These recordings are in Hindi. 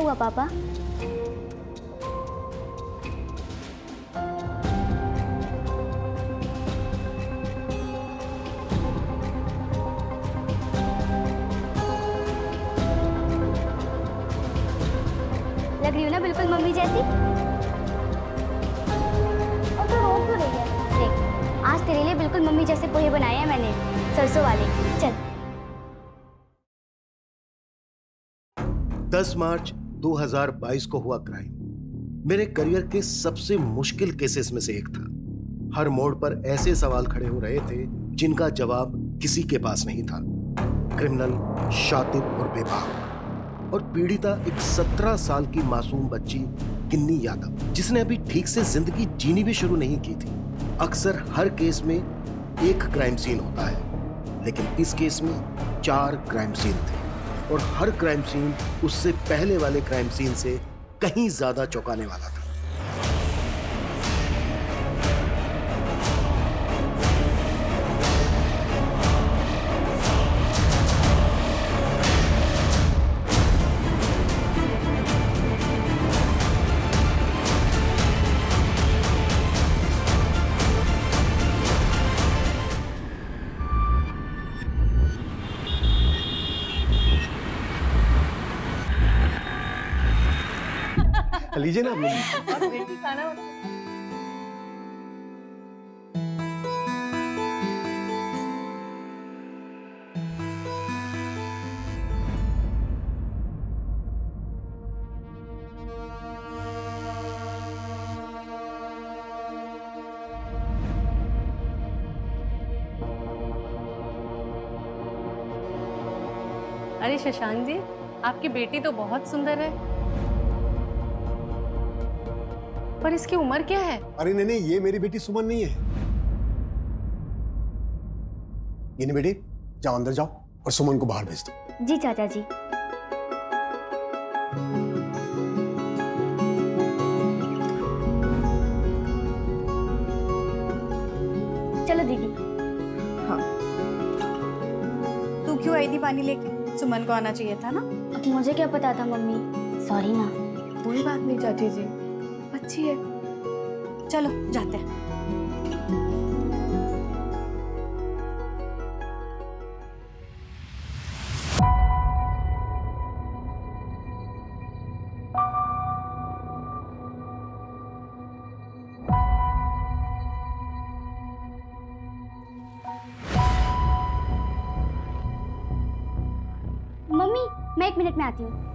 हुआ पापा? लग रही हो ना बिल्कुल मम्मी जैसी। और तो रो क्यों रही है? देख, आज तेरे लिए बिल्कुल मम्मी जैसे पोहे बनाए हैं मैंने, सरसों वाले। चल। 10 मार्च 2022 को हुआ क्राइम मेरे करियर के सबसे मुश्किल केसेस में से एक था। हर मोड़ पर ऐसे सवाल खड़े हो रहे थे जिनका जवाब किसी के पास नहीं था। क्रिमिनल, शातिब और बेबाक, और पीड़िता एक 17 साल की मासूम बच्ची किन्नी यादव, जिसने अभी ठीक से जिंदगी जीनी भी शुरू नहीं की थी। अक्सर हर केस में एक क्राइम सीन होता है, लेकिन इस केस में 4 क्राइम सीन थे और हर क्राइम सीन उससे पहले वाले क्राइम सीन से कहीं ज्यादा चौंकाने वाला था। लीजिए ना आप लोग। और बेटी खाना अरे शशांक जी, आपकी बेटी तो बहुत सुंदर है, पर इसकी उम्र क्या है? अरे नहीं नहीं, ये मेरी बेटी सुमन नहीं है। ये नहीं बेटी, जाओ अंदर जाओ और सुमन को बाहर भेज दो। जी चाचा जी। चलो दीदी। हाँ, तू क्यों आई थी पानी लेके? सुमन को आना चाहिए था ना। अब मुझे क्या पता था मम्मी, सॉरी ना। कोई बात नहीं चाची जी, अच्छी है। चलो जाते हैं। मम्मी, मैं 1 मिनट में आती हूँ।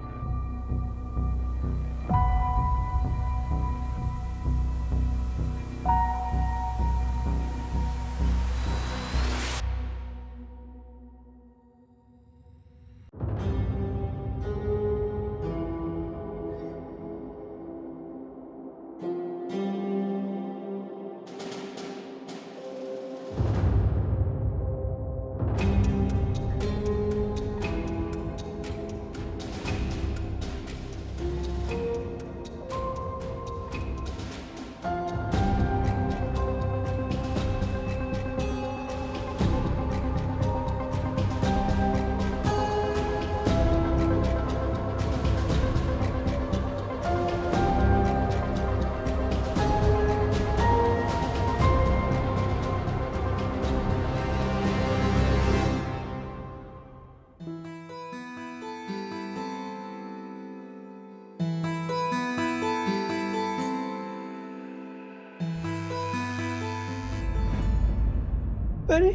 अरे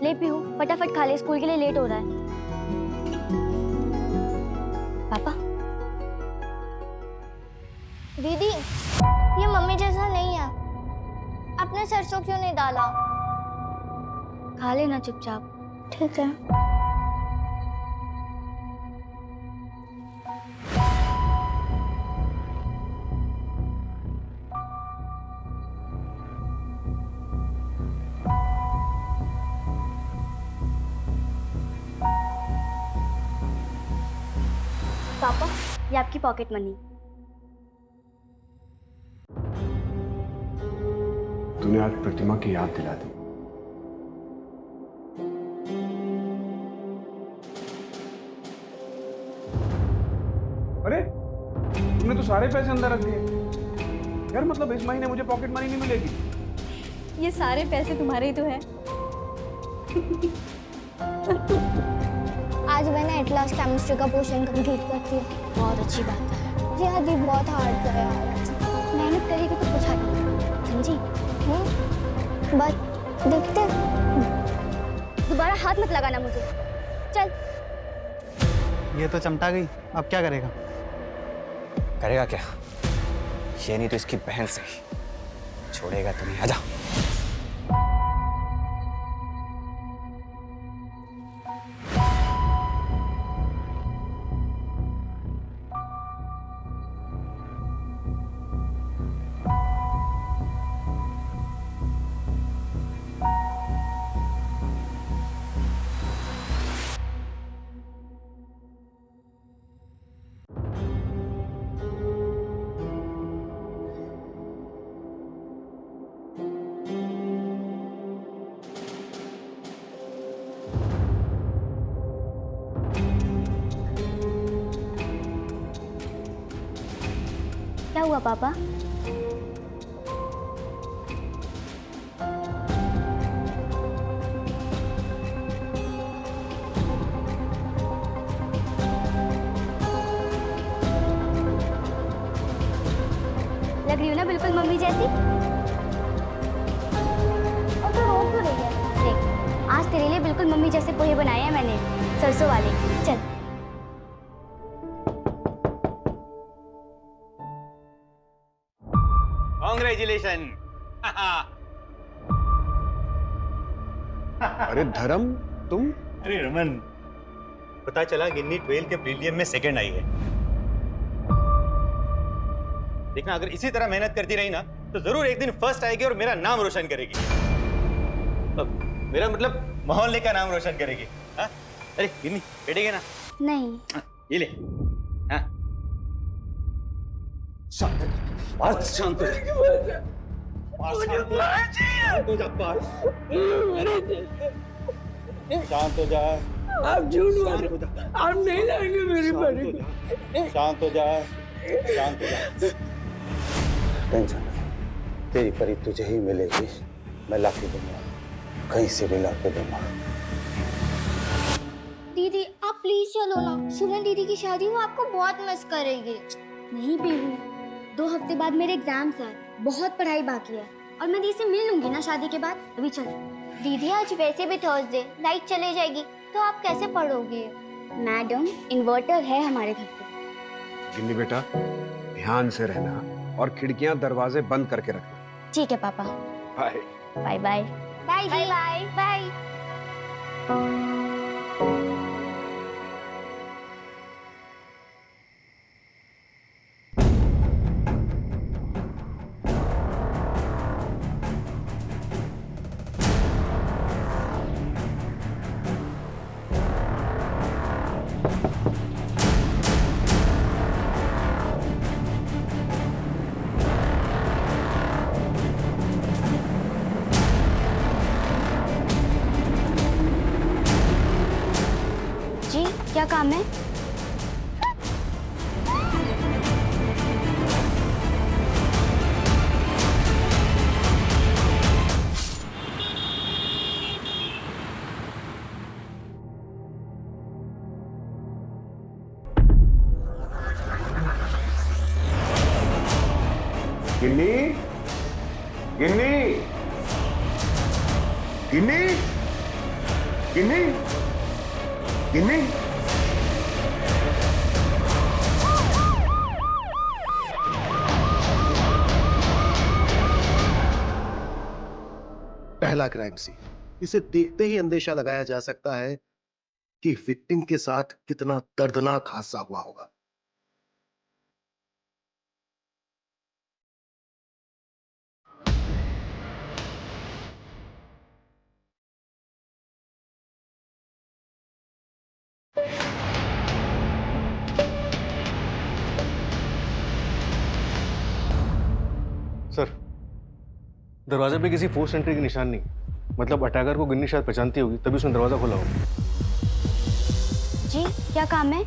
ले पीहू, फटाफट खा ले, स्कूल के लिए लेट हो रहा है। दीदी, ये मम्मी जैसा नहीं है। आपने सरसों क्यों नहीं डाला? खा लेना चुपचाप। ठीक है। पापा, ये आपकी पॉकेट मनी। तूने आज प्रतिमा की याद दिला दी। अरे तुमने तो सारे पैसे अंदर रख दिए यार। मतलब इस महीने मुझे पॉकेट मनी नहीं मिलेगी। ये सारे पैसे तुम्हारे ही तो है। आज मैंने एटलास केमिस्ट्री का पोर्शन कंप्लीट कर दिया। बहुत अच्छी बात है। जी हाँ जी, बहुत हार्ड था यार। मेहनत करेगी तो कुछ हार्ड, समझी? बस देखते। दोबारा हाथ मत लगाना मुझे। चल। ये तो चमटा गई, अब क्या करेगा? करेगा क्या? ये नहीं तो इसकी बहन से छोड़ेगा तुम्हें। आजा। क्या हुआ पापा? लग रही हूँ ना बिल्कुल मम्मी जैसी। और तो रो क्यों रही है? देख, आज तेरे लिए बिल्कुल मम्मी जैसे पोहे बनाए हैं मैंने, सरसों वाले। चल। कांग्रेचुलेशन। अरे धर्म, तुम? अरे रमन, पता चला गिन्नी 12 के प्रीलियम में सेकंड आई है। देखना, अगर इसी तरह मेहनत करती रही ना तो जरूर एक दिन फर्स्ट आएगी और मेरा नाम रोशन करेगी। मेरा मतलब मोहल्ले का नाम रोशन करेगी। हाँ? अरे गिन्नी, बैठेगी ना? नहीं। ये ले। हाँ? शांत शांत शांत हो जा। आप झूठ बोल रहे हो। आप नहीं लाएंगे मेरी परी को। शांत हो जा, शांत हो जा। टेंशन नहीं, तेरी परी तुझे ही मिलेगी। मैं ला के दूंगा, कहीं से भी ला के दूंगा। दीदी आप प्लीज चलो ना। सुमन दीदी की शादी वो आपको बहुत मिस करेगी। नहीं पीहू, 2 हफ्ते बाद मेरे एग्जाम्स हैं, बहुत पढ़ाई बाकी है और मैं दीदी से मिल लूंगी ना शादी के बाद। अभी चलो। दीदी आज वैसे भी थर्सडे, लाइट चले जाएगी तो आप कैसे पढ़ोगे? मैडम, इन्वर्टर है हमारे घर पे। गिन्नी बेटा, ध्यान से रहना और खिड़कियां दरवाजे बंद करके रखना। ठीक है पापा। Bye bye bye. Bye bye bye. जी क्या काम है? गिन्नी, गिन्नी, गिन्नी, गिन्नी, गिन्नी। पहला क्राइम सीन, इसे देखते ही अंदेशा लगाया जा सकता है कि विक्टिम के साथ कितना दर्दनाक हादसा हुआ होगा। सर, दरवाजे पे किसी फोर्स एंट्री के निशान नहीं, मतलब अटैकर को गिन्नी शायद पहचानती होगी तभी उसने दरवाजा खोला होगा। जी क्या काम है?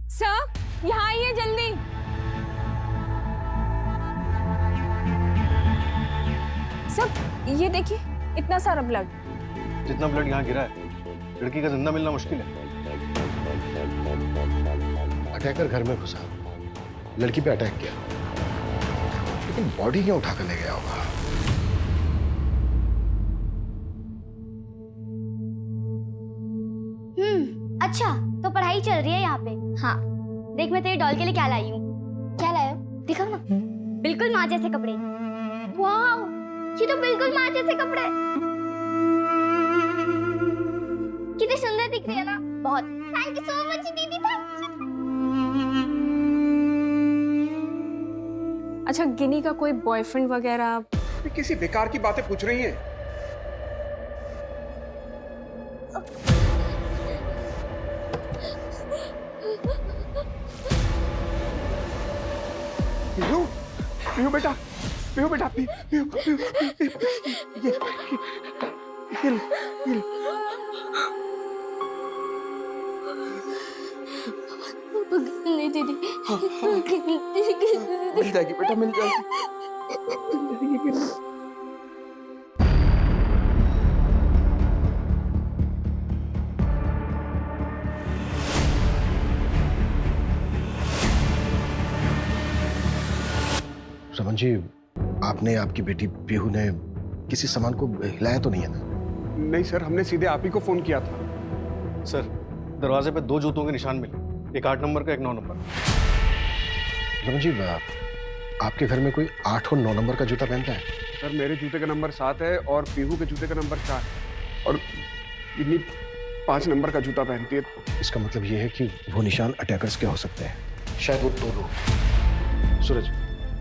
सर यहाँ आइए जल्दी। सर ये देखिए इतना सारा ब्लड। जितना ब्लड यहाँ गिरा है, लड़की का जिंदा मिलना मुश्किल है। अटैकर घर में घुसा, लड़की पे अटैक किया, लेकिन बॉडी क्यों उठाकर ले गया होगा? अच्छा तो पढ़ाई चल रही है यहाँ पे। हाँ देख मैं तेरे डॉल के लिए क्या लाई हूँ। क्या लाया? दिखाओ ना। बिल्कुल माँ जैसे कपड़े। वाह ये तो बिल्कुल माँ जैसे कपड़े। कितने सुंदर दिख रही है ना। बहुत। थैंक यू सो मच दीदी। अच्छा गिनी का कोई बॉयफ्रेंड वगैरह? किसी बेकार की बातें पूछ रही हैं। पीहू, पीहू बेटा, पीहू बेटा, पीहू, पीहू, ये नहीं दीदी। मिल जाएगी बेटा, मिल जाएगी। रमन जी, आपने, आपकी बेटी पीहू ने किसी सामान को हिलाया तो नहीं है ना? नहीं सर, हमने सीधे आप ही को फोन किया था। सर, दरवाजे पे 2 जूतों के निशान मिले, एक 8 नंबर का, एक 9 नंबर। रमन जी, आपके घर में कोई 8 और 9 नंबर का जूता पहनता है? सर मेरे जूते का नंबर 7 है और पीहू के जूते का नंबर 4 और गिन्नी 5 नंबर का जूता पहनती है। इसका मतलब ये है कि वो निशान अटैकर्स के हो सकते हैं, शायद वो 2 लोग। सूरज,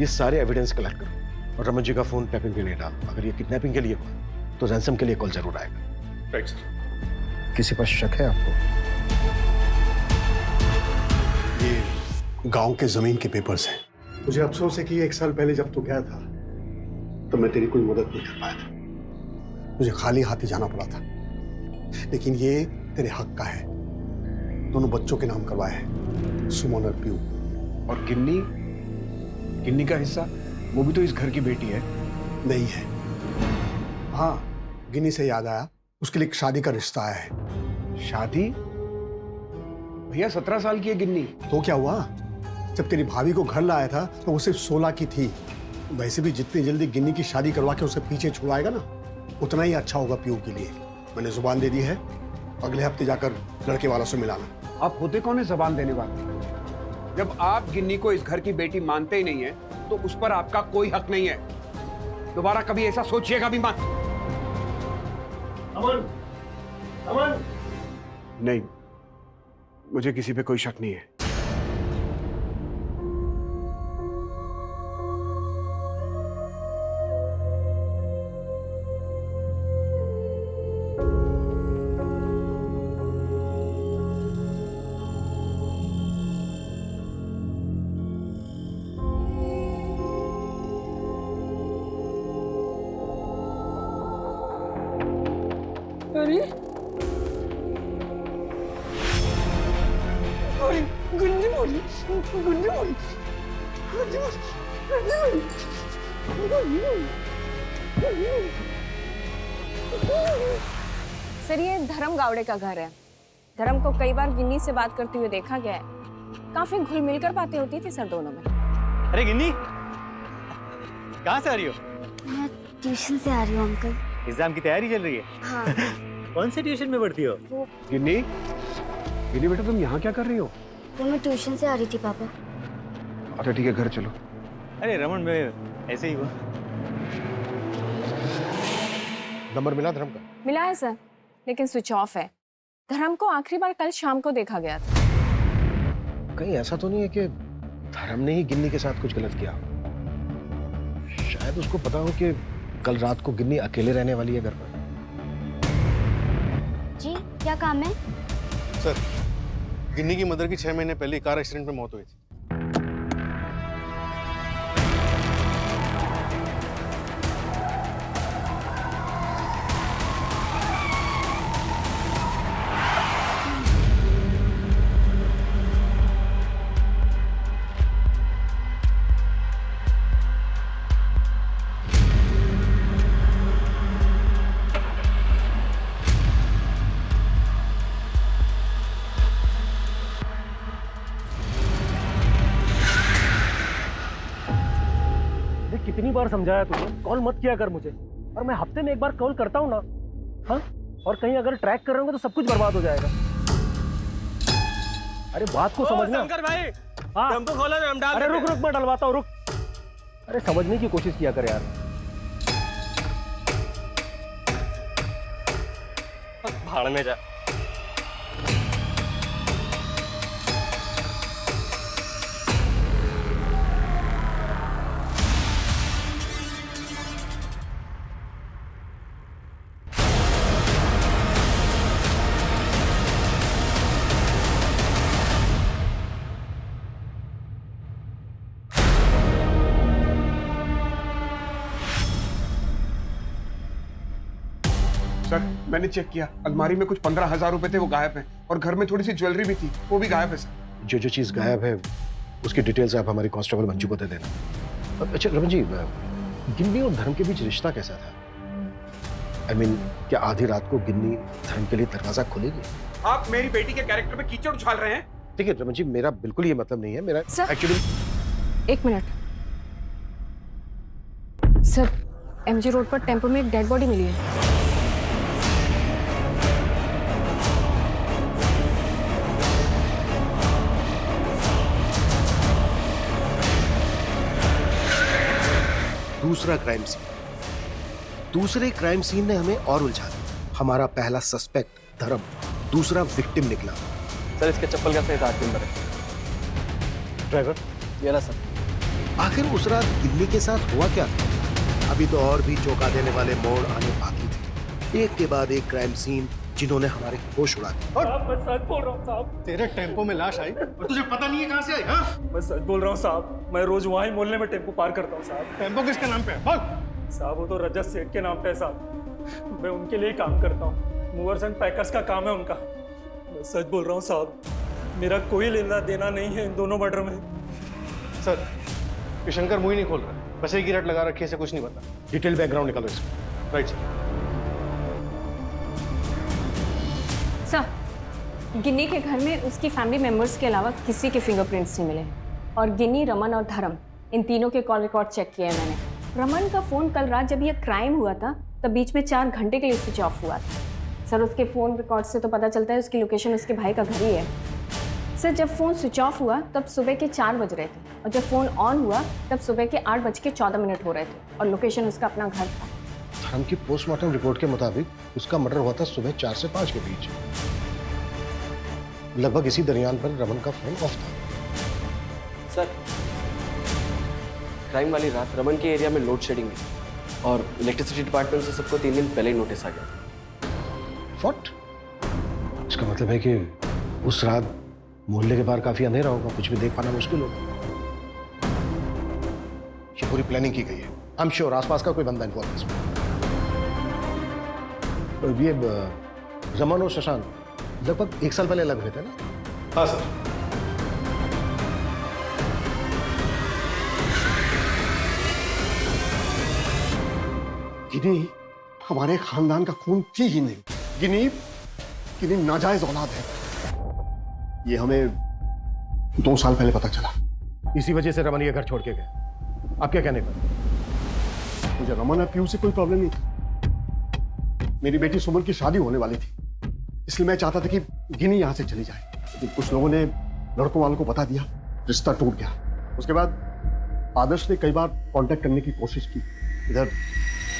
ये सारे एविडेंस कलेक्ट करो और रमन जी का फोन टैपिंग के लिए डालो। अगर ये किडनैपिंग के लिए हुआ तो रैंसम के लिए कॉल जरूर आएगा। Right sir. किसी पर शक है आपको? ये गांव के जमीन के पेपर्स हैं। मुझे अफसोस है कि 1 साल पहले जब तू गया था तो मैं तेरी कोई मदद नहीं कर पाया था। मुझे खाली हाथ ही जाना पड़ा था, लेकिन ये तेरे हक का है। दोनों बच्चों के नाम करवाए हैं, सुमन और पीहू। और गिन्नी का हिस्सा, वो भी तो इस घर की बेटी है। नहीं है। हाँ, गिन्नी से याद आया, उसके लिए एक शादी का रिश्ता आया है। शादी? भैया 17 साल की है गिन्नी। तो क्या हुआ? जब तेरी भाभी को घर लाया था तो वो सिर्फ 16 की थी। वैसे भी जितनी जल्दी गिन्नी की शादी करवा के उसे पीछे छुड़ाएगा ना, उतना ही अच्छा होगा पीहू के लिए। मैंने जुबान दे दी है, अगले हफ्ते जाकर लड़के वालों से मिलाना। आप होते कौन है जबान देने वाले? जब आप गिन्नी को इस घर की बेटी मानते ही नहीं है तो उस पर आपका कोई हक नहीं है। दोबारा कभी ऐसा सोचिएगा भी मत। अमन, अमन। नहीं, मुझे किसी पे कोई शक नहीं है। अरे अरे गुंडी बोली, गुंडी बोली, गुंडी बोली, सर ये धर्म गावड़े का घर है। धर्म को कई बार गिन्नी से बात करते हुए देखा गया है। काफी घुल मिलकर बातें होती थी सर दोनों में। अरे गिन्नी, कहाँ से आ रही हो? मैं ट्यूशन से आ रही हूँ अंकल। एग्जाम की तैयारी चल रही है? हाँ। कौन से ट्यूशन में पढ़ती हो? गिन्नी बेटा, तुम यहाँ क्या कर रही हो? वो मैं ट्यूशन से आ रही थी पापा। अच्छा ठीक है, घर चलो। अरे रमन, मैं ऐसे ही हुआ। नंबर मिला धर्म का? मिला है सर, लेकिन स्विच ऑफ है। धर्म को आखिरी बार कल शाम को देखा गया था। कहीं ऐसा तो नहीं है कि धर्म ने ही गिन्नी के साथ कुछ गलत किया? शायद उसको पता हो कि कल रात को गिन्नी अकेले रहने वाली है घर पर। जी क्या काम है? सर, गिन्नी की मदर की 6 महीने पहले कार एक्सीडेंट में मौत हुई थी। कितनी बार समझाया तुझे, कॉल मत किया कर मुझे, और मैं हफ्ते में एक बार कॉल करता हूँ ना। हाँ, और कहीं अगर ट्रैक कर रहे होंगे तो सब कुछ बर्बाद हो जाएगा। अरे बात को समझना। शंकर भाई, हाँ, टेम्पो खोलो, हम डाल अरे रुक मैं डलवाता हूँ, रुक। अरे समझने की कोशिश किया कर यार। भाड़ में जा। सर, मैंने चेक किया, अलमारी में कुछ 15,000 रुपए थे, वो गायब हैं, और घर में थोड़ी सी ज्वेलरी भी थी, वो भी गायब है सर। जो जो चीज गायब है उसकी डिटेल्स आप हमारी कांस्टेबल मंजू को दे देना। अच्छा रमन जी, गिन्नी और धर्म के बीच रिश्ता कैसा था? I mean, क्या आधी रात को गिन्नी धर्म के लिए दरवाजा खोलेगी? आप मेरी बेटी के कैरेक्टर में कीचड़ उछाल रहे हैं। ठीक है रमन जी, मेरा बिल्कुल ये मतलब नहीं है। मेरा सर, एक्चुअली एक मिनट सर, एमजी रोड पर टेम्पो में एक डेड बॉडी मिली है। दूसरा क्राइम सीन। दूसरे क्राइम सीन ने हमें और उलझा दिया। हमारा पहला सस्पेक्ट धर्म, दूसरा विक्टिम निकला। सर, इसके चप्पल का सही आठ नंबर है। ड्राइवर ये रहा सर। आखिर उस रात गिन्नी के साथ हुआ क्या था? अभी तो और भी चौंका देने वाले मोड़ आने बाकी थे। एक के बाद एक क्राइम सीन जिन्होंने हमारे होश उड़ा दिए। साहब, मैं सच बोल रहा हूँ साहब। तेरे टेम्पो में लाश आई और तुझे पता नहीं है कहाँ से आई? हाँ, मैं सच बोल रहा हूँ साहब, मैं रोज वहाँ ही मोहल्ले में टेम्पो पार करता हूँ साहब। टेम्पो किसके नाम पे है? बोल। साहब वो तो रजत सेठ के नाम पे है साहब, मैं उनके लिए काम करता हूँ। मूवर्स एंड पैकर्स का काम है उनका। मैं सच बोल रहा हूँ साहब, मेरा कोई लेना देना नहीं है इन दोनों मर्डर में। सर, ये शंकर मुंह ही नहीं खोल रहा है, बस एक ही रट लगा रखी है, इसे कुछ नहीं पता। डिटेल बैकग्राउंड निकालो इसको। Right sir. सर, गिन्नी के घर में उसकी फैमिली मेंबर्स के अलावा किसी के फिंगरप्रिंट्स नहीं मिले हैं, और गिन्नी, रमन और धर्म, इन तीनों के कॉल रिकॉर्ड चेक किए हैं मैंने। रमन का फ़ोन कल रात जब ये क्राइम हुआ था तब बीच में 4 घंटे के लिए स्विच ऑफ हुआ था। सर, उसके फ़ोन रिकॉर्ड से तो पता चलता है उसकी लोकेशन उसके भाई का घर ही है। सर, जब फ़ोन स्विच ऑफ हुआ तब सुबह के 4 बज रहे थे, और जब फ़ोन ऑन हुआ तब सुबह के 8:14 हो रहे थे, और लोकेशन उसका अपना घर था। धर्म की पोस्टमार्टम रिपोर्ट के मुताबिक उसका मर्डर हुआ था सुबह 4 से 5 के बीच। लगभग इसी दरमियान पर रमन का फोन ऑफ था। सर, क्राइम वाली रात रमन के एरिया में लोड शेडिंग हुई और इलेक्ट्रिसिटी डिपार्टमेंट से सबको 3 दिन पहले ही नोटिस आ गया। व्हाट? इसका मतलब है कि उस रात मोहल्ले के बाहर काफी अंधेरा होगा, कुछ भी देख पाना मुश्किल होगा। ये पूरी प्लानिंग की गई है। आई एम श्योर आसपास का कोई बंदा इन्वॉल्व है इसमें। ये रमन और शशांक लगभग 1 साल पहले अलग हुए थे ना? हाँ सर। गिनी हमारे खानदान का खून थी ही नहीं। गिनी नाजायज औलाद है। ये हमें 2 साल पहले पता चला। इसी वजह से रमन ये घर छोड़ के गए। आप क्या कहने पर? मुझे रमन और पीयू से कोई प्रॉब्लम नहीं थी। मेरी बेटी सुमन की शादी होने वाली थी, इसलिए मैं चाहता था कि गिनी यहां से चली जाए, लेकिन कुछ लोगों ने लड़कों वालों को बता दिया, रिश्ता टूट गया। उसके बाद आदर्श ने कई बार कांटेक्ट करने की कोशिश की। इधर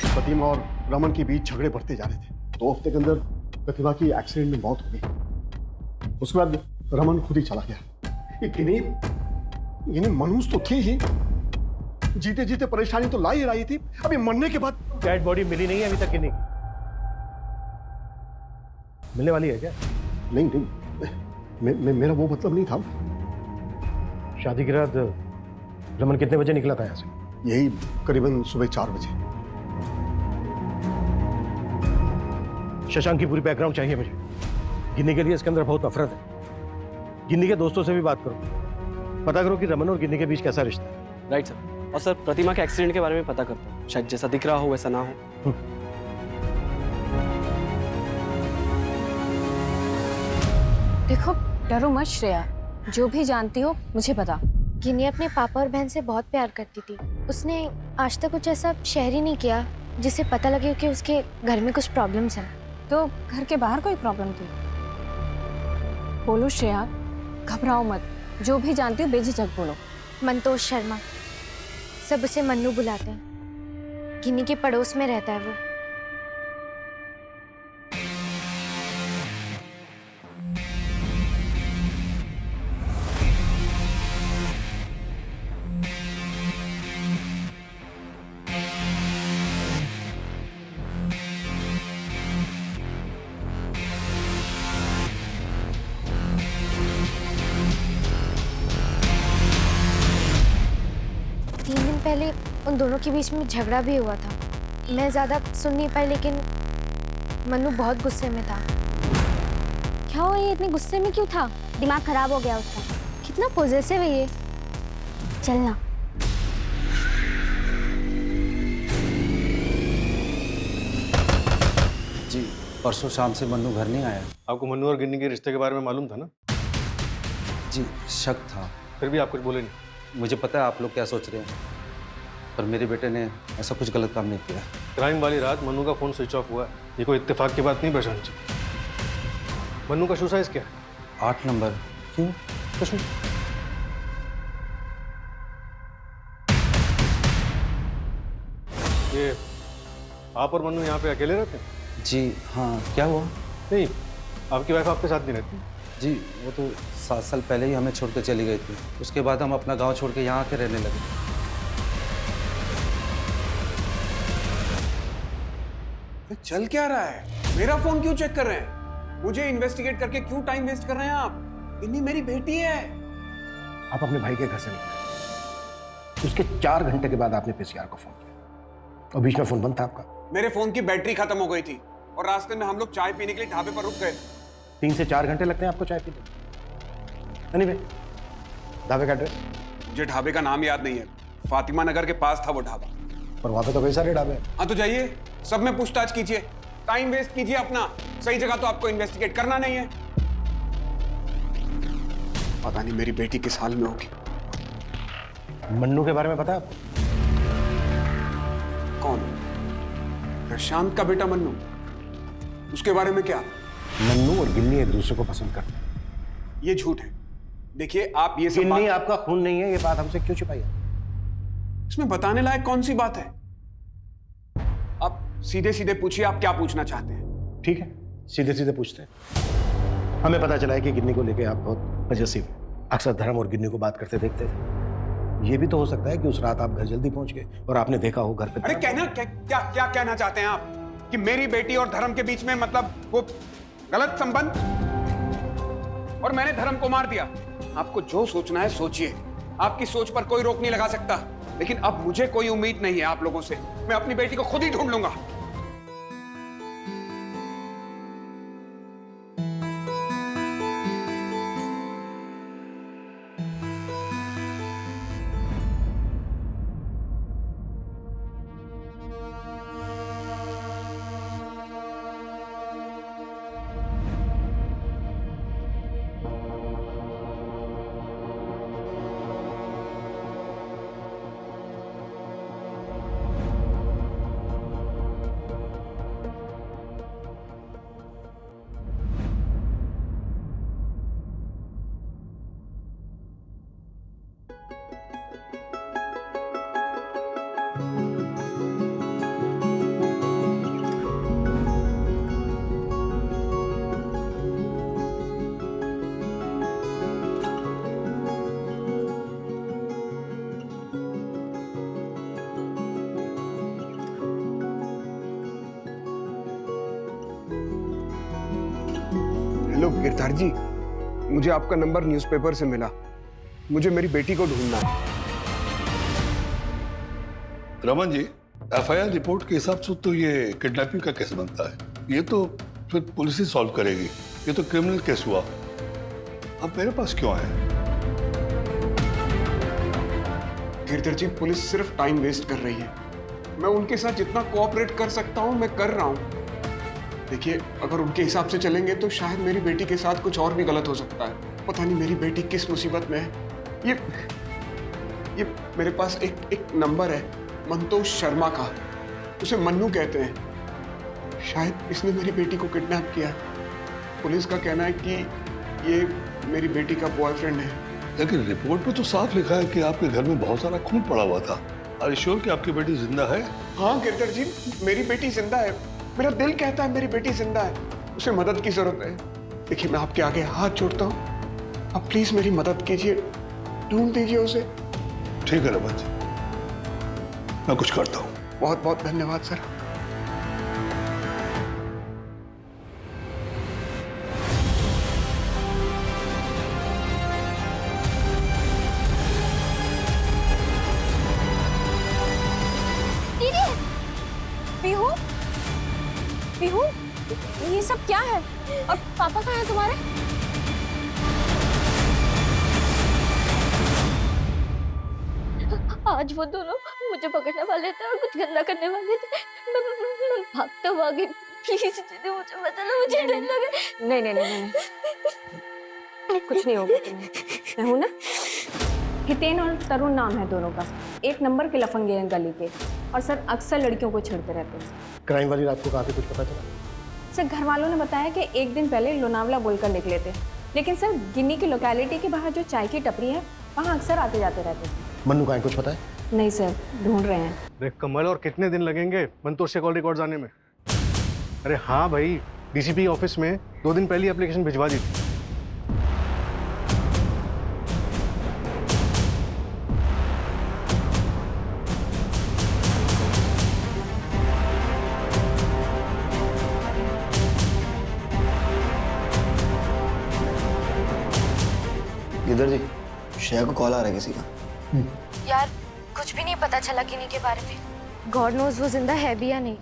प्रतिमा और रमन के बीच झगड़े बढ़ते जा रहे थे। 2 हफ्ते के अंदर प्रतिमा की एक्सीडेंट में मौत हो गई। उसके बाद रमन खुद ही चला गया। इन्हें मनहूस तो थी ही, जीते जीते परेशानी तो ला ही रही थी, अभी मरने के बाद डेड बॉडी मिली नहीं है अभी तक किन्नी की। मिलने वाली है क्या? नहीं, मेरा वो मतलब नहीं था। शादी की रात रमन कितने बजे निकला था यहाँ से? यही करीबन सुबह 4 बजे। शशांक की पूरी बैकग्राउंड चाहिए मुझे। गिन्नी के लिए इसके अंदर बहुत नफरत है। गिन्नी के दोस्तों से भी बात करो, पता करो कि रमन और गिन्नी के बीच कैसा रिश्ता है। Right sir. और सर प्रतिमा के एक्सीडेंट के बारे में पता करता हूँ, शायद जैसा दिख रहा हो वैसा ना हो। देखो डरो मत श्रेया, जो भी जानती हो मुझे बता। गिन्नी अपने पापा और बहन से बहुत प्यार करती थी। उसने आज तक कुछ ऐसा शेयर ही नहीं किया जिसे पता लगे कि उसके घर में कुछ प्रॉब्लम्स हैं। तो घर के बाहर कोई प्रॉब्लम थी? बोलो श्रेया, घबराओ मत, जो भी जानती हो बेझिझक बोलो। मंतोष शर्मा, सब उसे मन्नू बुलाते हैं। गिन्नी के पड़ोस में रहता है वो। पहले उन दोनों के बीच में झगड़ा भी हुआ था। मैं ज्यादा सुन नहीं पाई, लेकिन मन्नू बहुत गुस्से में था। क्या हुआ, ये इतने गुस्से में क्यों था? दिमाग खराब हो गया उसका। कितना पॉजेसिव है ये। चलना। जी, परसों शाम से मन्नू घर नहीं आया। आपको मन्नू और गिन्नी के रिश्ते के बारे में मालूम था ना? जी, शक था। फिर भी आप कुछ बोले नहीं? मुझे पता है आप लोग क्या सोच रहे हैं, पर मेरे बेटे ने ऐसा कुछ गलत काम नहीं किया। क्राइम वाली रात मन्नू का फोन स्विच ऑफ हुआ है, ये कोई इत्तेफाक की बात नहीं प्रशांत जी। मन्नू का शू साइज क्या है? 8 नंबर। क्यों? कुछ नहीं। ये आप और मन्नू यहाँ पे अकेले रहते हैं? जी हाँ। क्या हुआ? नहीं, आपकी वाइफ आपके साथ नहीं रहती? जी, वो तो 7 साल पहले ही हमें छोड़ कर चली गई थी। उसके बाद हम अपना गांव छोड़ के यहाँ आके रहने लगे। चल क्या रहा है? मेरा फोन क्यों चेक कर रहे हैं? मुझे इन्वेस्टिगेट करके क्यों टाइम वेस्ट कर रहे हैं आप? गिन्नी मेरी बेटी है। आप अपने भाई के घर से निकले, उसके 4 घंटे के बाद आपने पीसीआर को फोन किया और बीच में फोन बंद था आपका। मेरे फोन की बैटरी खत्म हो गई थी और रास्ते में हम लोग चाय पीने के लिए ढाबे पर रुक गए। 3 से 4 घंटे लगते हैं आपको चाय पीने? एनीवे, ढाबे का एड्रेस? मुझे ढाबे का नाम याद नहीं है। फातिमा नगर के पास था वो ढाबा। पर वहां पे तो कई सारे ढाबे हैं। हाँ तो जाइए, सब में पूछताछ कीजिए, टाइम वेस्ट कीजिए अपना। सही जगह तो आपको इन्वेस्टिगेट करना नहीं है। पता नहीं मेरी बेटी किस हाल में होगी। मन्नू के बारे में पता है आपको? कौन? प्रशांत का बेटा मन्नू? उसके बारे में क्या? मन्नू और गिन्नी एक दूसरे को पसंद करते हैं। ये झूठ है। देखिए आप ये सब गिन्नी आपका खून नहीं है, ये बात हमसे क्यों छिपाई है? इसमें बताने लायक कौन सी बात है? आप सीधे सीधे पूछिए, आप क्या पूछना चाहते हैं? ठीक है, सीधे सीधे पूछते हैं। हमें पता चला है कि गिन्नी को लेके आप बहुत पजेसिव हैं। अक्सर धर्म और गिन्नी को बात करते देखते थे। ये भी तो हो सकता है कि उस रात आप घर जल्दी पहुंच गए और आपने देखा हो घर पे। अरे क्या कहना चाहते हैं आप कि मेरी बेटी और धर्म के बीच में मतलब वो गलत संबंध और मैंने धर्म को मार दिया? आपको जो सोचना है सोचिए, आपकी सोच पर कोई रोक नहीं लगा सकता। लेकिन अब मुझे कोई उम्मीद नहीं है आप लोगों से। मैं अपनी बेटी को खुद ही ढूंढ लूंगा। हेलो गिरधार जी, मुझे आपका नंबर न्यूज़पेपर से मिला। मुझे मेरी बेटी को ढूंढना है। रमन जी, एफआईआर रिपोर्ट के हिसाब से तो ये किडनैपिंग का केस बनता है। ये तो फिर पुलिस ही सॉल्व करेगी। ये तो क्रिमिनल केस हुआ। अब मेरे पास क्यों आए? गिरधर जी, पुलिस सिर्फ टाइम वेस्ट कर रही है। मैं उनके साथ जितना कोऑपरेट कर सकता हूं मैं कर रहा हूं। देखिए, अगर उनके हिसाब से चलेंगे तो शायद मेरी बेटी के साथ कुछ और भी गलत हो सकता है। पता नहीं मेरी बेटी किस मुसीबत में है। ये मेरे पास एक नंबर है मंतोष शर्मा का। उसे मन्नू कहते हैं। शायद इसने मेरी बेटी को किडनैप किया। पुलिस का कहना है कि ये मेरी बेटी का बॉयफ्रेंड है। लेकिन रिपोर्ट में तो साफ लिखा है कि आपके घर में बहुत सारा खून पड़ा हुआ था। आर यू श्योर कि आपकी बेटी जिंदा है? हाँ गिरधर जी, मेरी बेटी जिंदा है। मेरा दिल कहता है मेरी बेटी जिंदा है। उसे मदद की जरूरत है। देखिए, मैं आपके आगे हाथ जोड़ता हूँ। आप प्लीज मेरी मदद कीजिए, ढूंढ दीजिए उसे। ठीक है रमन जी, मैं कुछ करता हूँ। बहुत बहुत धन्यवाद सर। पीहू, पीहू, ये सब क्या है? और पापा कहाँ हैं तुम्हारे? आज वो दोनों मुझे पकड़ने वाले थे और कुछ गंदा करने वाले थे। मैं भागता भागी। प्लीज दीदी, मुझे बता दो, मुझे डर लगा। नहीं नहीं नहीं नहीं, कुछ नहीं होगा तुम्हें। मैं हूँ ना। हितेन और तरुण नाम है दोनों का। एक नंबर के लफंगे हैं गली के, और सर अक्सर लड़कियों को छेड़ते रहते हैं। क्राइम वाली रात को कहाँ पे कुछ पता चला? सर घर वालों ने बताया कि एक दिन पहले लोनावला बोलकर निकले थे, लेकिन सर गिन्नी की लोकेलिटी के बाहर जो चाय की टपरी है वहाँ अक्सर आते जाते रहते थे। मन्नू का कुछ पता है? नहीं सर, ढूंढ रहे हैं। अरे कमल, और कितने दिन लगेंगे मंतोष से कॉल रिकॉर्ड्स आने में? अरे हाँ भाई, डीसीपी ऑफिस में 2 दिन पहले एप्लीकेशन भिजवा दी थी। गिरधर जी, श्रेया को कॉल आ रहा है किसी का। यार, कुछ भी नहीं पता चला गिनी के बारे में। गॉड नोज वो जिंदा है भी या नहीं।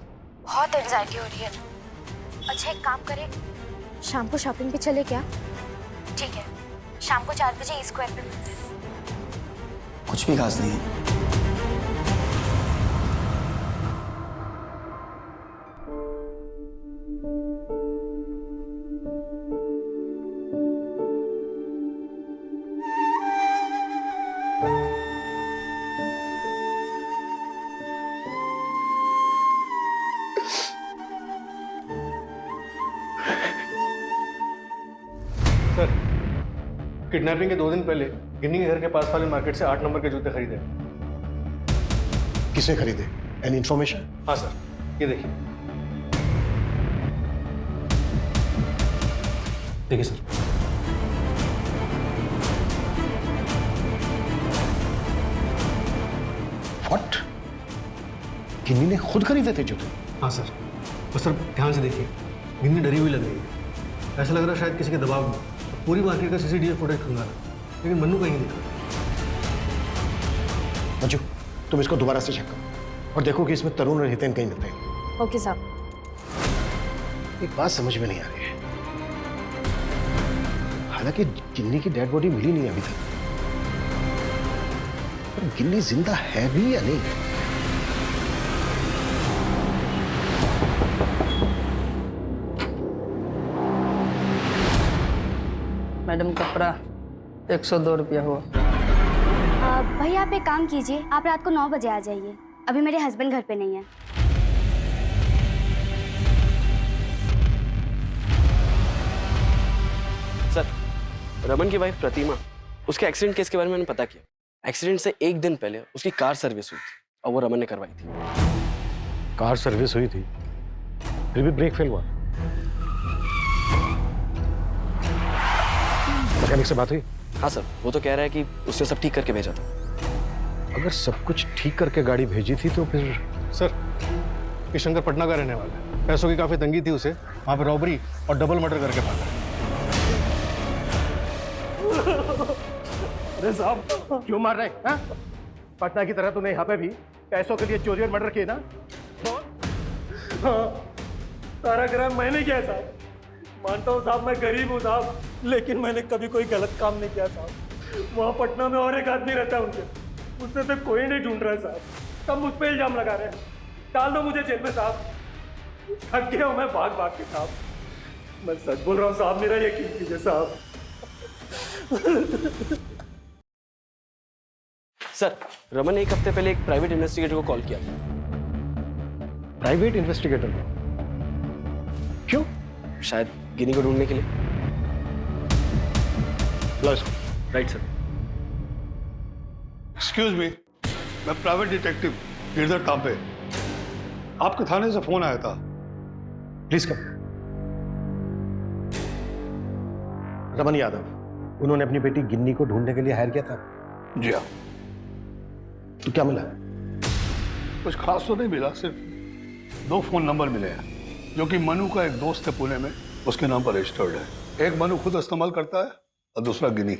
बहुत एंजाइटी हो रही है। अच्छा, एक काम करें, शाम को शॉपिंग पे चले क्या? ठीक है, शाम को 4 बजे ईस्ट स्क्वायर पे मिलते हैं। कुछ भी खास नहीं है। सर, किडनैपिंग के 2 दिन पहले गिन्नी के घर के पास वाले मार्केट से 8 नंबर के जूते खरीदे। किसने खरीदे? Any information? हाँ सर, ये देखिए। देखिए सर। व्हाट? गिन्नी ने खुद खरीदे थे जूते? हाँ सर। और सर ध्यान से देखिए, गिन्नी डरी हुई लग रही है। ऐसा लग रहा है शायद किसी के दबाव में पूरी मार्केट का सीसीटीवी फुटेज खंगाला, लेकिन मन्नू कहीं नहीं दिखा। मंजू, तुम इसको दोबारा से चेक करो और देखो कि इसमें तरुण और हितेन कहीं मिलते हैं। ओके साहब। एक बात समझ में नहीं आ रही है। हालांकि गिन्नी की डेड बॉडी मिली नहीं अभी तक, पर गिन्नी जिंदा है भी या नहीं? मैडम, कपड़ा 102 रुपया हुआ। भाई आप एक काम कीजिए, आप रात को 9 बजे आ जाइए। अभी मेरे हस्बैंड घर पे नहीं है। सर, रमन की वाइफ प्रतिमा, उसके एक्सीडेंट केस के बारे में मैंने पता किया। एक्सीडेंट से 1 दिन पहले उसकी कार सर्विस हुई थी और वो रमन ने करवाई थी। कार सर्विस हुई थी, फिर भी ब्रेक फेल हुआ। मैकेनिक से बात हुई? हाँ सर, वो तो कह रहा है कि उसने सब ठीक करके भेजा था। अगर सब कुछ ठीक करके गाड़ी भेजी थी तो फिर? सर, ये शंकर पटना का रहने वाला है। पैसों की काफी तंगी थी उसे, वहाँ पे रॉबरी और डबल मर्डर करके भागा। अरे साहब क्यों मार रहे हैं? पटना की तरह तूने यहाँ पे भी पैसों के लिए चोरी और मर्डर किए ना? हाँ, सारा क्राइम मैंने किया साहब। मानता हूँ साहब मैं गरीब हूँ साहब, लेकिन मैंने कभी कोई गलत काम नहीं किया साहब। वहाँ पटना में और एक आदमी रहता है उनके, उससे तो कोई नहीं ढूंढ रहा है साहब। सब मुझ पे इल्जाम लगा रहे हैं। डाल दो मुझे जेल में साहब। थक गया हूँ मैं भाग भाग के साहब। मैं सच बोल रहा हूँ साहब, मेरा यकीन कीजिए साहब। सर, रमन ने एक हफ्ते पहले एक प्राइवेट इन्वेस्टिगेटर को कॉल किया था। Private investigator? क्यों? शायद गिनी को ढूंढने के लिए। Right sir. एक्सक्यूज मी, मैं प्राइवेट डिटेक्टिव गिरधर तांबे, आपके थाने से फोन आया था। Please come. रमन यादव, उन्होंने अपनी बेटी गिन्नी को ढूंढने के लिए हायर किया था? जी हाँ। तो क्या मिला? कुछ खास तो नहीं मिला, सिर्फ 2 फोन नंबर मिले हैं जो कि मनु का एक दोस्त है पुणे में, उसके नाम पर रजिस्टर्ड है। एक मनु खुद इस्तेमाल करता है और दूसरा गिनी।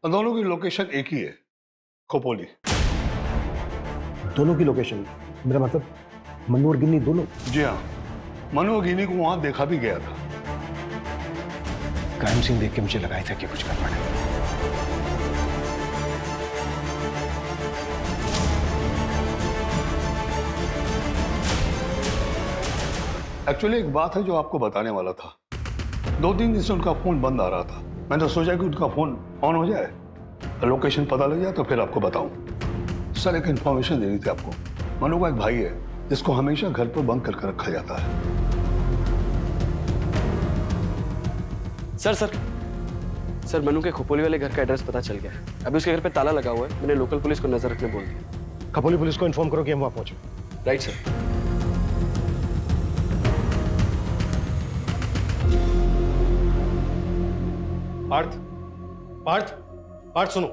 और दोनों की लोकेशन एक ही है, खोपोली। दोनों की लोकेशन? मेरा मतलब मनु और गिन्नी दोनों? जी हाँ, मनु और गिनी को वहां देखा भी गया था। क्राइम सीन देख के मुझे लगा था कि कुछ कर पाए। एक्चुअली एक बात है जो आपको बताने वाला था। 2-3 दिन से उनका फोन बंद आ रहा था। मैंने सोचा कि उनका फोन ऑन हो जाए, लोकेशन पता लग जाए तो फिर आपको बताऊं। सर, एक इंफॉर्मेशन देनी थी आपको। मनु का एक भाई है जिसको हमेशा घर पर बंद करके रखा जाता है। सर, मनु के खोपोली वाले घर का एड्रेस पता चल गया है। अभी उसके घर पे ताला लगा हुआ है। मैंने लोकल पुलिस को नजर रखने बोल दिया। खोपोली पुलिस को इन्फॉर्म करो कि हम वहां पहुंचे। Right sir. पार्थ, पार्थ, पार्थ सुनो,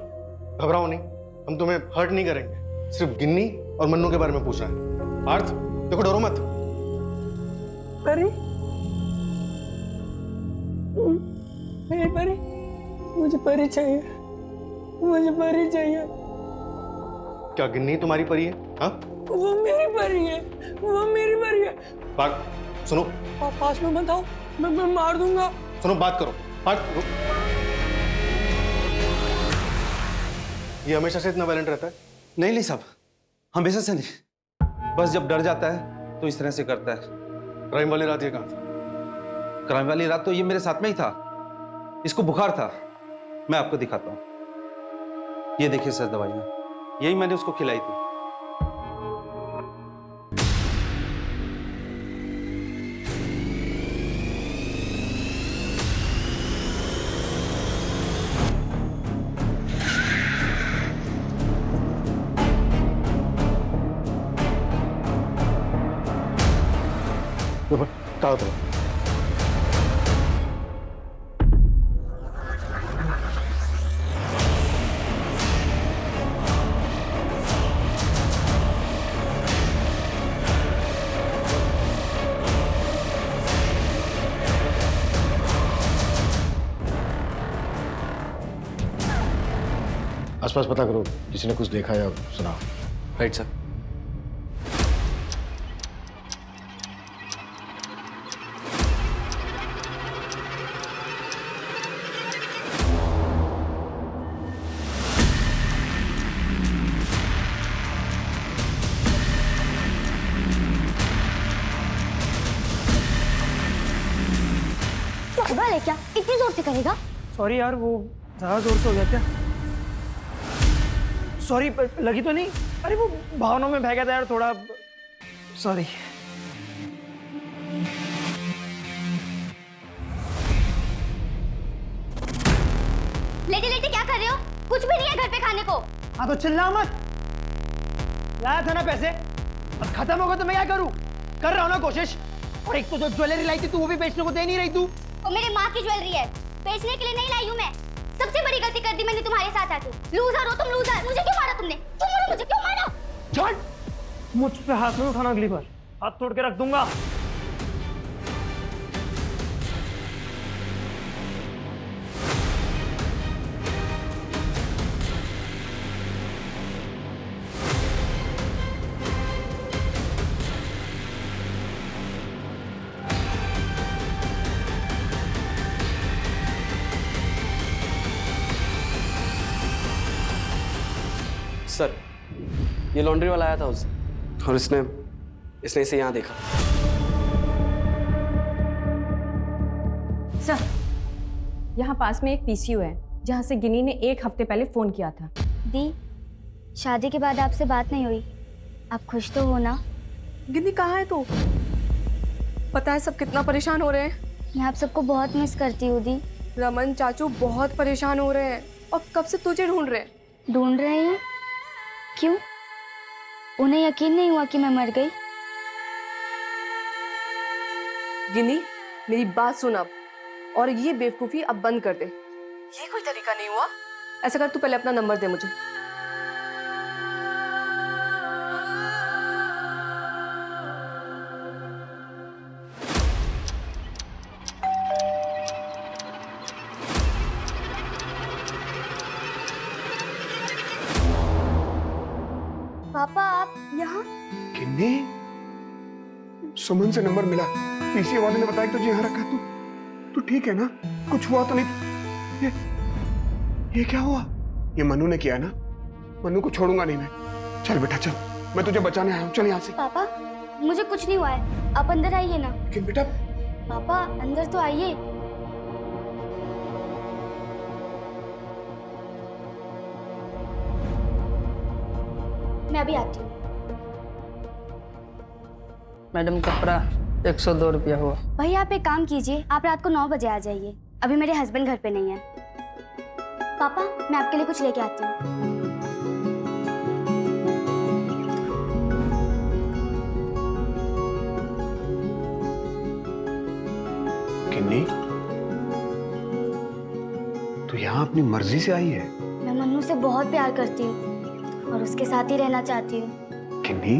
घबराओ नहीं, हम तुम्हें हर्ट नहीं करेंगे। सिर्फ गिन्नी और मन्नू के बारे में पूछ रहे हैं। पार्थ देखो, डरो मत। परी, मेरी परी, मुझे परी चाहिए, मुझे परी चाहिए। क्या गिन्नी तुम्हारी परी है? हाँ, वो मेरी परी है, वो मेरी परी है। पार्थ सुनो, पास में मत आओ, मैं मार दूंगा। सुनो, बात करो। पार्थ, ये हमेशा से इतना वायलेंट रहता है? नहीं साहब, हमेशा से नहीं, बस जब डर जाता है तो इस तरह से करता है। क्राइम वाली रात ये कहाँ था? क्राइम वाली रात तो ये मेरे साथ में ही था। इसको बुखार था। मैं आपको दिखाता हूँ। ये देखिए सर, दवाइयाँ यही मैंने उसको खिलाई थी। ताओ। आसपास पता करो, किसी ने कुछ देखा या सुना। Right sir. पागल है क्या? इतनी जोर से करेगा? सॉरी यार, वो ज्यादा जोर से हो गया क्या? सॉरी, लगी तो नहीं? अरे वो भावनाओं में बह गया था यार थोड़ा, सॉरी। लेटे लेटे क्या कर रहे हो? कुछ भी नहीं है घर पे खाने को। हाँ तो चिल्ला मत। लाया था ना पैसे, अब खत्म होगा तो मैं क्या करूं? कर रहा हूं ना कोशिश। और एक तो जो ज्वेलरी लाई थी तू, वो भी बेचने को दे नहीं रही तू। वो मेरी माँ की ज्वेलरी है, बेचने के लिए नहीं लाई हूँ मैं। सबसे बड़ी गलती कर दी मैंने तुम्हारे साथ आके। लूजर हो तुम, लूजर। मुझे क्यों मारा तुमने? क्यों मारा मुझे? क्यों मारा? छोड़, मुझ पे हाथ नहीं उठाना, अगली बार हाथ तोड़ के रख दूंगा। सर, ये लॉन्ड्री वाला आया था उससे और इसने इसे यहाँ देखा। सर, यहाँ पास में एक पीसीयू है जहाँ से गिनी ने 1 हफ्ते पहले फोन किया था। दी, शादी के बाद आपसे बात नहीं हुई, आप खुश तो हो ना? गिनी कहाँ है तू? पता है सब कितना परेशान हो रहे हैं। मैं आप सबको बहुत मिस करती हूँ दी। रमन चाचू बहुत परेशान हो रहे हैं और कब से तुझे ढूंढ रहे हैं। ढूंढ रहे हैं? क्यों? उन्हें यकीन नहीं हुआ कि मैं मर गई? गिनी, मेरी बात सुन अब, और ये बेवकूफी अब बंद कर दे। ये कोई तरीका नहीं हुआ। ऐसा कर, तू पहले अपना नंबर दे मुझे। पापा आप यहाँ? किन्नी, सुमन से नंबर मिला। पीसीए वाले ने बताया कि तुझे यहाँ रखा। तू ठीक है ना? कुछ हुआ तो नहीं? ये क्या हुआ? ये मनु ने किया है ना? मनु को छोड़ूंगा नहीं मैं। चल बेटा चल, मैं तुझे बचाने आया हूँ। चल यहाँ से। पापा, मुझे कुछ नहीं हुआ है, आप अंदर आइए ना। लेकिन बेटा। पापा अंदर तो आइए। मैं अभी आती हूँ। मैडम कपड़ा 102 रुपया हुआ। भैया आप एक काम कीजिए, आप रात को 9 बजे आ जाइए। अभी मेरे हस्बैंड घर पे नहीं है। पापा मैं आपके लिए कुछ लेके आती हूँ। किन्नी, तू यहाँ अपनी मर्जी से आई है? मैं मन्नू से बहुत प्यार करती हूँ और उसके साथ ही रहना चाहती हूँ। किन्नी,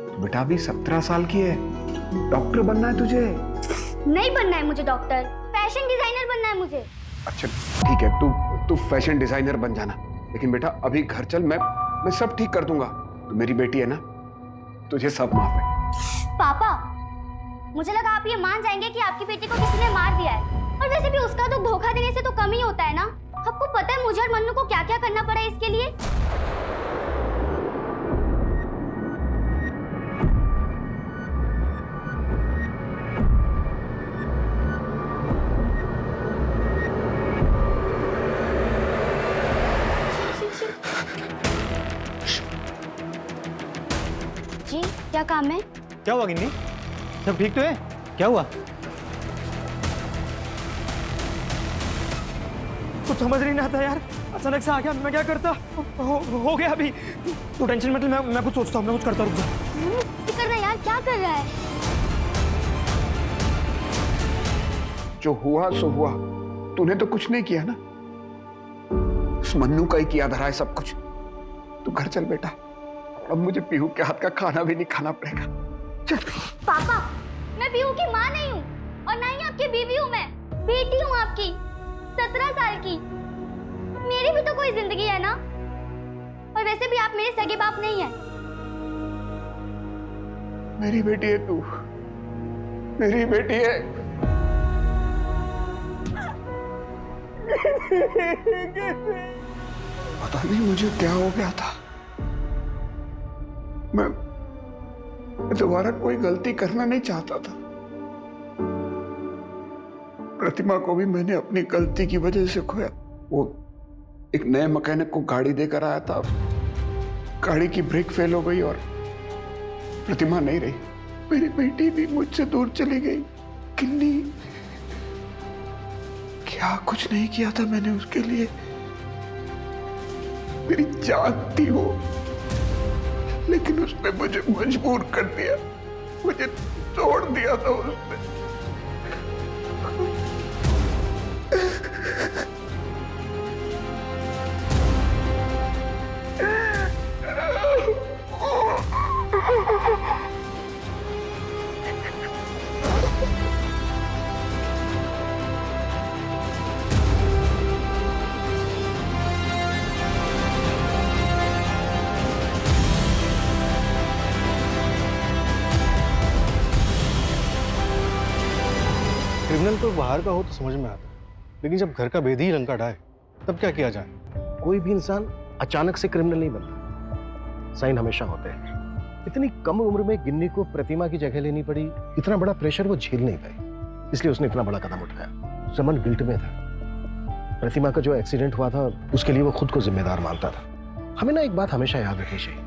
तू बेटा अभी 17 साल की है। डॉक्टर बनना है तुझे? नहीं बनना है मुझे डॉक्टर, फैशन डिजाइनर बनना है मुझे। अच्छा ठीक है, तू फैशन डिजाइनर बन जाना, लेकिन बेटा अभी घर चल। मैं सब ठीक कर दूंगा। तू मेरी बेटी है ना, तुझे सब माफ है। पापा मुझे लगा आप ये मान जाएंगे कि आपकी बेटी को किसी ने मार दिया है, और वैसे भी उसका तो धोखा देने से तो कम ही होता है ना। आपको पता है मुझे और मन्नू को क्या क्या करना पड़ा इसके लिए? जी क्या काम है? क्या हुआ गिन्नी? सब ठीक तो है? क्या हुआ? कुछ समझ नहीं आता यार, अचानक से आ गया। मैं क्या करता? हो गया अभी। तू टेंशन मत ले, मैं कुछ सोचता हूँ, मैं कुछ करता। रुक जा। कर रहा है यार, क्या कर रहा है? जो हुआ सो हुआ, तूने तो कुछ नहीं किया ना। उस मन्नू का ही किया धरा है सब कुछ। तू घर चल बेटा, अब मुझे पीहू के हाथ का खाना भी नहीं खाना पड़ेगा। चल। पापा मैं पीहू की माँ नहीं हूँ और ना ही आपकी बीवी हूँ। मैं बेटी हूँ आपकी, 17 साल की। मेरी भी तो कोई जिंदगी है ना। और वैसे भी आप मेरे सगे बाप नहीं है। मेरी बेटी है तू, मेरी बेटी है। पता नहीं मुझे क्या हो गया था। मैं दोबारा कोई गलती करना नहीं चाहता था। प्रतिमा को भी मैंने अपनी गलती की वजह से खोया। वो एक नए मैकेनिक को गाड़ी देकर आया था, गाड़ी की ब्रेक फेल हो गई और प्रतिमा नहीं रही। मेरी बेटी भी मुझसे दूर चली गई। किन्नी, क्या कुछ नहीं किया था मैंने उसके लिए। मेरी जान थी वो, लेकिन उसने मुझे मजबूर कर दिया, मुझे तोड़ दिया था उसने। क्रिमिनल कोई बाहर का हो तो समझ में आता, लेकिन जब घर का भेदी ही लंका ढाए तब क्या किया जाए? कोई भी इंसान अचानक से क्रिमिनल नहीं बनता। साइन हमेशा होते हैं। इतनी कम उम्र में गिन्नी को प्रतिमा की जगह लेनी पड़ी, इतना बड़ा प्रेशर वो झेल नहीं पाई, इसलिए उसने इतना बड़ा कदम उठाया। रमन गिल्ट में था। प्रतिमा का जो एक्सीडेंट हुआ था उसके लिए वो खुद को जिम्मेदार मानता था। हमें ना एक बात हमेशा याद रखनी चाहिए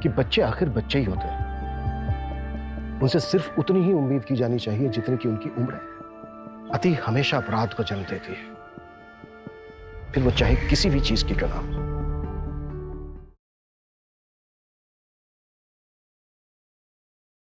कि बच्चे आखिर बच्चे ही होते हैं। उनसे सिर्फ उतनी ही उम्मीद की जानी चाहिए जितनी की उनकी उम्र है। अति हमेशा अपराध को जन्म देती है, फिर वो चाहे किसी भी चीज की क्यों ना हो।